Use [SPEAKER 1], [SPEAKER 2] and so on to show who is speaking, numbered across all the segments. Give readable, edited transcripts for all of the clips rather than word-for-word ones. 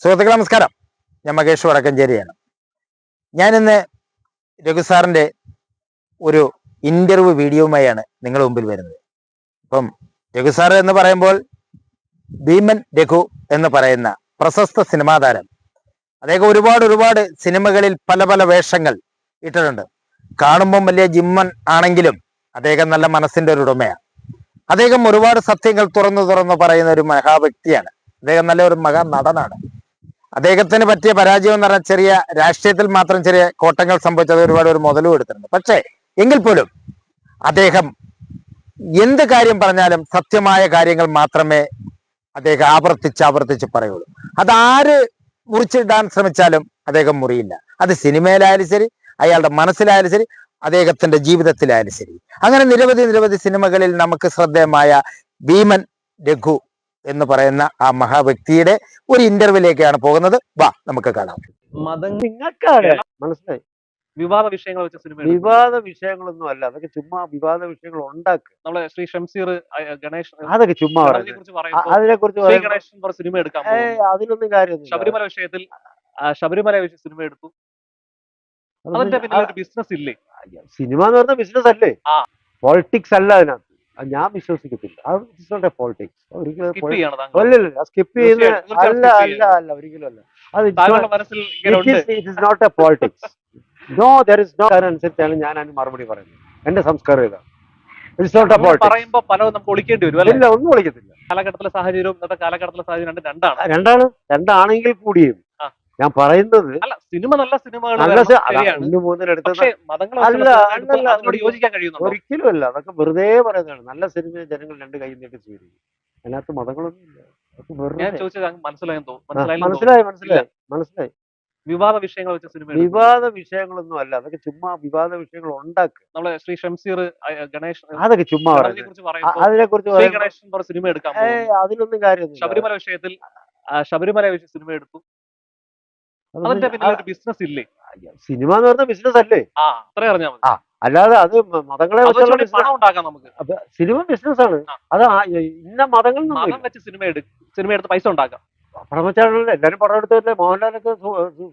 [SPEAKER 1] സുഹൃത്തുക്കളെ നമസ്കാരം. ഞാൻ മകേഷ് വടക്കഞ്ചേരിയാണ്. ഞാനിന്ന് രഘു സാറിൻ്റെ ഒരു ഇന്റർവ്യൂ വീഡിയോയുമായാണ് നിങ്ങളുടെ മുമ്പിൽ വരുന്നത്. അപ്പം രഘു സാർ എന്ന് പറയുമ്പോൾ ഭീമൻ രഘു എന്ന് പറയുന്ന പ്രശസ്ത സിനിമാ താരം. അദ്ദേഹം ഒരുപാട് സിനിമകളിൽ പല പല വേഷങ്ങൾ ഇട്ടിട്ടുണ്ട്. കാണുമ്പം വലിയ ജിമ്മൻ ആണെങ്കിലും അദ്ദേഹം നല്ല മനസ്സിന്റെ ഒരു ഉടമയാണ്. അദ്ദേഹം ഒരുപാട് സത്യങ്ങൾ തുറന്നു പറയുന്ന ഒരു മഹാവ്യക്തിയാണ്. അദ്ദേഹം നല്ല ഒരു മഹാ നടനാണ്. അദ്ദേഹത്തിന് പറ്റിയ പരാജയം എന്ന് പറഞ്ഞാൽ ചെറിയ രാഷ്ട്രീയത്തിൽ മാത്രം ചെറിയ കോട്ടങ്ങൾ സംഭവിച്ചത് ഒരുപാട് ഒരു മുതലും എടുത്തിട്ടുണ്ട്. പക്ഷേ എങ്കിൽ പോലും അദ്ദേഹം എന്ത് കാര്യം പറഞ്ഞാലും സത്യമായ കാര്യങ്ങൾ മാത്രമേ അദ്ദേഹം ആവർത്തിച്ച് പറയുള്ളൂ. അതാര് മുറിച്ചിടാൻ ശ്രമിച്ചാലും അദ്ദേഹം മുറിയില്ല. അത് സിനിമയിലായാലും ശരി, അയാളുടെ മനസ്സിലായാലും ശരി, അദ്ദേഹത്തിന്റെ ജീവിതത്തിലായാലും ശരി. അങ്ങനെ നിരവധി സിനിമകളിൽ നമുക്ക് ശ്രദ്ധേയമായ ഭീമൻ രഘു എന്ന് പറയുന്ന ആ മഹാവ്യക്തിയുടെ ഒരു ഇന്റർവ്യൂലേക്കാണ് പോകുന്നത്. വാ നമുക്ക് കാണാം.
[SPEAKER 2] നിങ്ങൾക്കാണ് മനസ്സിലായി.
[SPEAKER 3] വിവാദ വിഷയങ്ങൾ വെച്ച സിനിമ
[SPEAKER 2] വിവാദ വിഷയങ്ങളൊന്നും അല്ല, അതൊക്കെ ചുമ്മാ വിവാദ വിഷയങ്ങൾ ഉണ്ടാക്കുക.
[SPEAKER 3] നമ്മളെ ശ്രീ ഷംസീർ ഗണേഷ്
[SPEAKER 2] അതൊക്കെ ചുമ്മാ അതിനെ കുറിച്ച്
[SPEAKER 3] ഗണേശൻ സിനിമ എടുക്കാൻ
[SPEAKER 2] അതിലൊന്നും കാര്യമൊന്നും.
[SPEAKER 3] ശബരിമല വിഷയത്തിൽ ശബരിമല സിനിമ എടുത്തു. അതിന്റെ പിന്നെ ഒരു ബിസിനസ് ഇല്ലേ?
[SPEAKER 2] സിനിമ എന്ന് പറഞ്ഞ ബിസിനസ് അല്ലേ, പോളിറ്റിക്സ് അല്ല അതിനകത്ത്. ഞാൻ വിശ്വസിക്കത്തില്ല. അത് പോളിറ്റിക്സ് ഒരിക്കലും സ്കിപ്പ് ചെയ്യുന്ന അല്ല അല്ല അല്ല ഒരിക്കലും അല്ല. അത് not a politics. No, there is no. അനുസരിച്ചാണ് ഞാൻ അതിന് മറുപടി പറയുന്നത്. എന്റെ സംസ്കാരം ഇതാണ്. It's not a politics.
[SPEAKER 3] പറയുമ്പോ പലതും നമുക്ക് ഒളിക്കേണ്ടി വരും.
[SPEAKER 2] ഇല്ല, ഒന്നും ഒളിക്കത്തില്ല.
[SPEAKER 3] കാലഘട്ടത്തിലെ സാഹചര്യവും ഇന്നത്തെ കാലഘട്ടത്തിലെ സാഹചര്യം
[SPEAKER 2] രണ്ടാണെങ്കിൽ കൂടിയും ഞാൻ പറയുന്നത്
[SPEAKER 3] സിനിമ നല്ല സിനിമകൾ
[SPEAKER 2] ഒരിക്കലും അല്ല. അതൊക്കെ വെറുതെ പറയുന്നതാണ്. നല്ല സിനിമ ജനങ്ങൾ രണ്ട് കൈ നീട്ടി സ്വീകരിക്കും. അതിനകത്ത് മതങ്ങളൊന്നും ഇല്ല. മനസ്സിലായി.
[SPEAKER 3] വിവാദ വിഷയങ്ങൾ വെച്ച സിനിമ
[SPEAKER 2] വിവാദ വിഷയങ്ങളൊന്നും അല്ല, അതൊക്കെ ചുമ്മാ വിവാദ വിഷയങ്ങൾ ഉണ്ടാക്കുക.
[SPEAKER 3] നമ്മളെ ശ്രീ ഷംസീർ ഗണേഷ്
[SPEAKER 2] അതൊക്കെ ചുമ്മാ അതിനെ കുറിച്ച്
[SPEAKER 3] ഗണേശൻ സിനിമ എടുക്കാൻ
[SPEAKER 2] അതിലൊന്നും കാര്യമൊന്നും.
[SPEAKER 3] ശബരിമല വിഷയത്തിൽ ശബരിമല സിനിമ എടുത്തു. അതിന്റെ പിന്നെ ഒരു ബിസിനസ് ഇല്ലേ?
[SPEAKER 2] സിനിമ എന്ന് പറഞ്ഞ ബിസിനസ് അല്ലേ,
[SPEAKER 3] അത്ര അറിഞ്ഞാൽ മതി.
[SPEAKER 2] അല്ലാതെ അത് മതങ്ങളെ
[SPEAKER 3] പണം ഉണ്ടാക്കാം നമുക്ക്.
[SPEAKER 2] സിനിമ ബിസിനസ് ആണ്. അത് ഇന്ന മതങ്ങൾ
[SPEAKER 3] വെച്ച് സിനിമ എടുത്ത് പൈസ ഉണ്ടാക്കാം.
[SPEAKER 2] പടമച്ചാണല്ലോ എല്ലാരും പടം എടുത്തല്ലേ. മോഹൻലാലൊക്കെ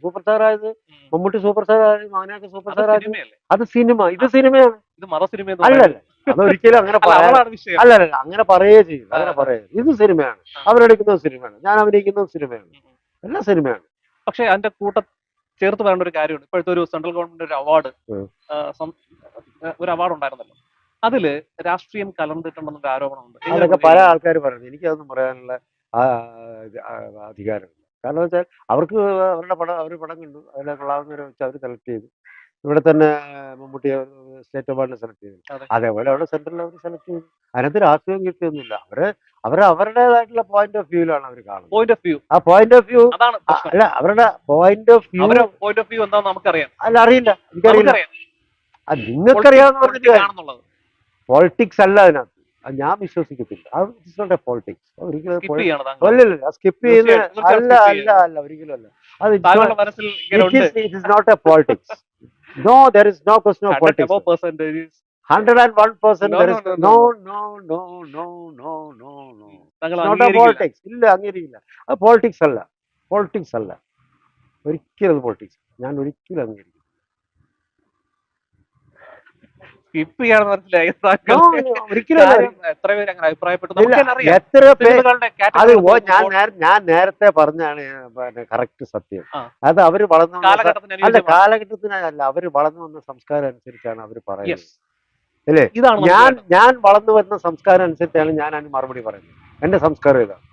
[SPEAKER 2] സൂപ്പർ സ്റ്റാർ ആയത്, മമ്മൂട്ടി സൂപ്പർ സ്റ്റാർ ആയത്, മകനൊക്കെ സൂപ്പർ സ്റ്റാർ ആയത്. അത് സിനിമ. ഇത് സിനിമയാണ്.
[SPEAKER 3] ഇത് മത സിനിമ
[SPEAKER 2] അല്ലല്ല. അതൊരിക്കലും അങ്ങനെ അല്ലല്ല, അങ്ങനെ പറയുകയേ ചെയ്യും. അങ്ങനെ പറയുക ഇത് സിനിമയാണ്. അവരെടുക്കുന്നത് സിനിമയാണ്, ഞാൻ അഭിനയിക്കുന്നത് സിനിമയാണ്, എല്ലാം സിനിമയാണ്.
[SPEAKER 3] പക്ഷെ അതിന്റെ ചേർത്ത് പറയേണ്ട ഒരു കാര്യമുണ്ട്. ഇപ്പോഴത്തെ ഒരു സെൻട്രൽ ഗവൺമെന്റ് ഒരു അവാർഡ് ഉണ്ടായിരുന്നല്ലോ, അതില് രാഷ്ട്രീയം കലർന്നിട്ടുണ്ടെന്നൊരു ആരോപണമുണ്ട്.
[SPEAKER 2] അതൊക്കെ പല ആൾക്കാർ പറയുന്നത്. എനിക്കതൊന്നും പറയാനുള്ള അധികാരമില്ല. കാരണം വെച്ചാൽ അവർക്ക് അവരുടെ പടം കണ്ടു, അതിലെ കൊള്ളാവുന്നവരെ വെച്ച് അവർ സെലക്ട് ചെയ്തു. ഇവിടെ തന്നെ മമ്മൂട്ടിയെ സ്റ്റേറ്റ് അവാർഡിന് സെലക്ട് ചെയ്തു. അതേപോലെ അവിടെ സെൻട്രലിൽ അവർ സെലക്ട് ചെയ്തു. അതിനകത്ത് രാഷ്ട്രീയം കിട്ടിയൊന്നുമില്ല. അവരുടേതായിട്ടുള്ള പോയിന്റ് ഓഫ് വ്യൂയിലാണ് അവർ കാണുന്നത്. ആ പോയിന്റ് ഓഫ് വ്യൂ അല്ല, അവരുടെ പോയിന്റ് ഓഫ് വ്യൂ
[SPEAKER 3] എന്താ നമുക്കറിയാം.
[SPEAKER 2] അല്ല, അറിയില്ല, എനിക്കറിയില്ല. നിങ്ങൾക്കറിയാവുന്ന പറഞ്ഞിട്ട് പോളിറ്റിക്സ് അല്ല അതിനകത്ത്. ഞാൻ വിശ്വസിക്കത്തില്ല. അത് ഇറ്റ്സ് നോട്ട് എ പോളിറ്റിക്സ്. ഒരിക്കലും സ്കിപ്പ് ചെയ്യുന്ന അല്ല അല്ല അല്ല ഒരിക്കലും അല്ല. അത് it's not a politics. No, there is no question of politics. 101% there is no. Not a politics. ഇല്ല, അംഗീകരിക്കില്ല. അത് പോളിറ്റിക്സ് അല്ല. ഒരിക്കലും അത് പോളിറ്റിക്സ്. ഞാൻ ഒരിക്കലും അംഗീകരിക്കില്ല. ഞാൻ നേരത്തെ പറഞ്ഞാണ് കറക്റ്റ് സത്യം. അത് അവര് വളർന്നു കാലഘട്ടത്തിനല്ല, അവര് വളർന്നു വന്ന സംസ്കാരം അനുസരിച്ചാണ് അവര് പറയുന്നത് അല്ലേ. ഞാൻ വളർന്നു വരുന്ന സംസ്കാരം അനുസരിച്ചാണ് ഞാൻ അതിന് മറുപടി പറയുന്നത്. എന്റെ സംസ്കാരം ഇതാണ്.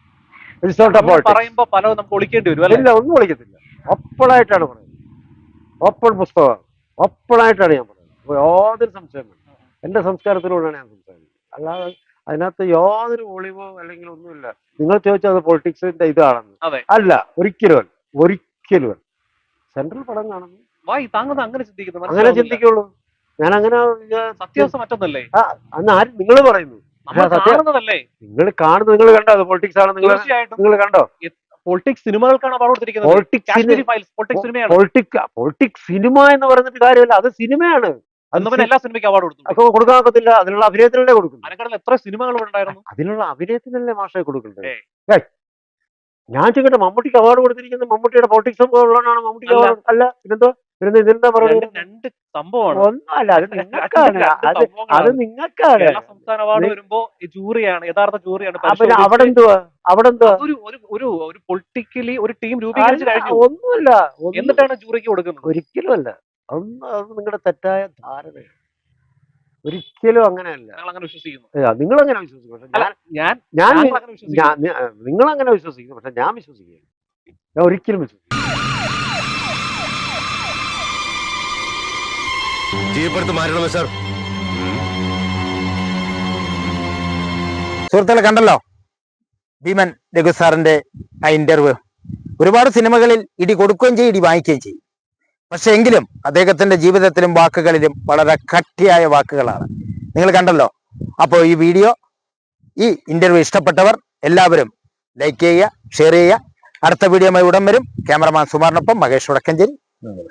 [SPEAKER 2] ഇല്ല, ഒന്നും ഒളിക്കത്തില്ല. ഓപ്പണായിട്ടാണ് പറയുന്നത്. ഓപ്പൺ പുസ്തകമാണ്. ഓപ്പണായിട്ടാണ് ഞാൻ പറയുന്നത്. യാതൊരു സംശയം വേണ്ട. എന്റെ സംസ്കാരത്തിലൂടെയാണ് ഞാൻ സംസാരിക്കുന്നത്. അല്ലാതെ അതിനകത്ത് യാതൊരു ഒളിവോ അല്ലെങ്കിൽ ഒന്നുമില്ല. നിങ്ങൾ ചോദിച്ചാൽ അത് പൊളിറ്റിക്സിന്റെ ഇതാണെന്ന്. അല്ല, ഒരിക്കലും സെൻട്രൽ പടം കാണുന്നു. അങ്ങനെ ചിന്തിക്കുള്ളൂ. ഞാൻ അങ്ങനെ അന്ന് ആരും നിങ്ങൾ പറയുന്നു. നിങ്ങൾ കാണുന്നു, നിങ്ങൾ കണ്ടോ? അത് പൊളിറ്റിക്സ് ആണ്. നിങ്ങൾ കണ്ടോ?
[SPEAKER 3] പൊളിറ്റിക്സ് സിനിമകൾക്കാണ്
[SPEAKER 2] പൊളിറ്റിക്സ് സിനിമ എന്ന് പറഞ്ഞിട്ട് കാര്യമല്ല. അത് സിനിമയാണ്.
[SPEAKER 3] എല്ലാ സിനിമയ്ക്ക് അവാർഡ്
[SPEAKER 2] കൊടുക്കാൻ ഒക്കത്തില്ല. അതിനുള്ള അഭിനയത്തിനല്ലേ കൊടുക്കും.
[SPEAKER 3] എത്ര സിനിമകൾ ഉണ്ടായിരുന്നു.
[SPEAKER 2] അതിനുള്ള അഭിനയത്തിനല്ലേ മാഷെ കൊടുക്കണ്ടേ. ഞാൻ ചോദിക്കട്ടെ, മമ്മൂട്ടിക്ക് അവാർഡ് കൊടുത്തിരിക്കുന്നത് മമ്മൂട്ടിയുടെ പൊളിറ്റിക്സ് ഉള്ളതാണ് മമ്മൂട്ടിക്ക്
[SPEAKER 3] അല്ല.
[SPEAKER 2] അവാർഡ് അല്ല? ഇതെന്താ പറയുന്നത്?
[SPEAKER 3] രണ്ട് സംഭവമാണ്.
[SPEAKER 2] ഒന്നുമല്ല, അത് നിങ്ങൾക്കാണ്.
[SPEAKER 3] രണ്ട്
[SPEAKER 2] അത്
[SPEAKER 3] സംഭവങ്ങളാണ്.
[SPEAKER 2] നിങ്ങൾക്കാണ്.
[SPEAKER 3] കേരള സംസ്ഥാന അവാർഡ് വരുമ്പോ ഈ ജൂറിയാണ്, യഥാർത്ഥ ജൂറിയാണ്
[SPEAKER 2] പിന്നെ
[SPEAKER 3] പരിശോധിച്ച്
[SPEAKER 2] അവിടെ എന്തുവാ?
[SPEAKER 3] ഒരു ഒരു ഒരു ഒരു പൊളിറ്റിക്കലി ഒരു ടീം രൂപീകരിച്ച് കഴിഞ്ഞു.
[SPEAKER 2] ഒന്നുമില്ല,
[SPEAKER 3] എന്നിട്ടാണ് ജൂറിക്ക് കൊടുക്കുന്നത്.
[SPEAKER 2] ഒരിക്കലും അല്ല. അത് നിങ്ങളുടെ തെറ്റായ ധാരണയാണ്. ഒരിക്കലും അങ്ങനെയല്ല.
[SPEAKER 3] ഞങ്ങൾ അങ്ങനെ വിശ്വസിക്കുന്നു.
[SPEAKER 2] നിങ്ങൾ അങ്ങനെ വിശ്വസിക്കും, പക്ഷെ
[SPEAKER 3] അല്ല,
[SPEAKER 2] ഞാൻ
[SPEAKER 3] ഞങ്ങൾ അങ്ങനെ വിശ്വസിക്കുന്നു.
[SPEAKER 2] നിങ്ങൾ അങ്ങനെ വിശ്വസിക്കുന്നു, പക്ഷെ ഞാൻ വിശ്വസിക്കില്ല. ഞാൻ ഒരിക്കലും വിശ്വസിക്കില്ല.
[SPEAKER 1] സുഹൃത്തുക്കളെ കണ്ടല്ലോ ഭീമൻ രഘു സാറിന്റെ ആ ഇന്റർവ്യൂ. ഒരുപാട് സിനിമകളിൽ ഇടി കൊടുക്കുകയും ചെയ്യും, ഇടി വാങ്ങിക്കുകയും ചെയ്യും. പക്ഷെ എങ്കിലും അദ്ദേഹത്തിന്റെ ജീവിതത്തിലും വാക്കുകളിലും വളരെ കട്ടിയായ വാക്കുകളാണ്. നിങ്ങൾ കണ്ടല്ലോ. അപ്പോൾ ഈ വീഡിയോ, ഈ ഇന്റർവ്യൂ ഇഷ്ടപ്പെട്ടവർ എല്ലാവരും ലൈക്ക് ചെയ്യുക, ഷെയർ ചെയ്യുക. അടുത്ത വീഡിയോയുമായി ഉടൻ വരും. ക്യാമറമാൻ സുമാറിനൊപ്പം മഹേഷ് വടക്കഞ്ചേരി.